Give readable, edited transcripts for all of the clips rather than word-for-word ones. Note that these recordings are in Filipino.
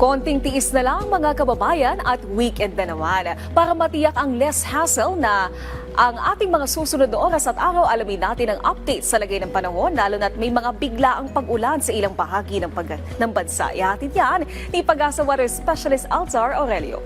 Konting tiis na lang mga kababayan at weekend na naman para matiyak ang less hassle na ang ating mga susunod na oras at araw. Alamin natin ang update sa lagay ng panahon lalo na't may mga biglaang pag-ulan sa ilang bahagi ng bansa. Ihatid yan ni Pag-asa Weather Specialist Alzar Aurelio.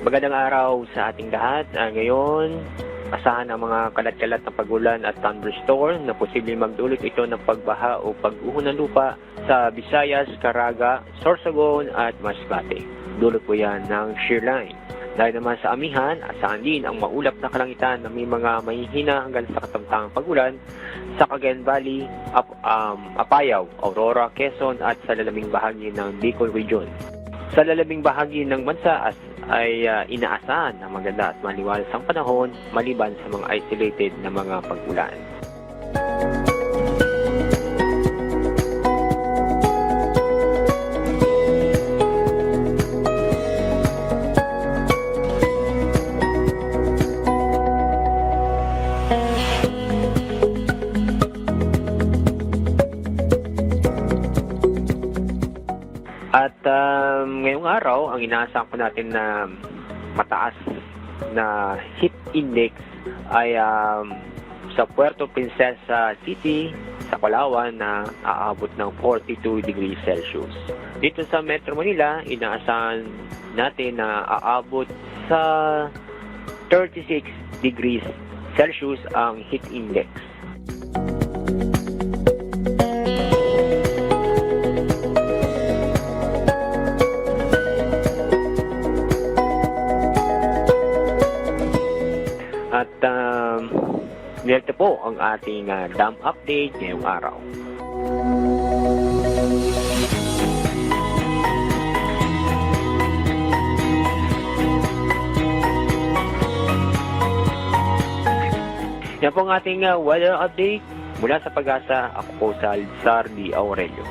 Magandang araw sa ating lahat. Ngayon, asahan ang mga kalat-kalat na pag-ulan at thunderstorm na posibleng magdulot ito ng pagbaha o pag-uho ng lupa sa Visayas, Caraga, Sorsogon at Masbate. Dulot po yan ng shear line. Dahil naman sa amihan, asahan din ang maulap na kalangitan na may mga mahihina hanggang sa katamtangang pag-ulan sa Cagayan Valley, Apayao, Aurora, Quezon at sa lalaming bahagi ng Bicol Region. Sa lalaming bahagi ng bansa ay inaasahan na maganda at maliwalas ang panahon maliban sa mga isolated na mga pag-ulan. At ngayong araw, ang inaasahan ko natin na mataas na heat index ay sa Puerto Princesa City, sa Palawan na aabot ng 42 degrees Celsius. Dito sa Metro Manila, inaasahan natin na aabot sa 36 degrees Celsius ang heat index. At nito po ang ating dam update ngayong araw. Yan po ang ating weather update mula sa Pag-asa. Ako po sa Alzar D. Aurelio.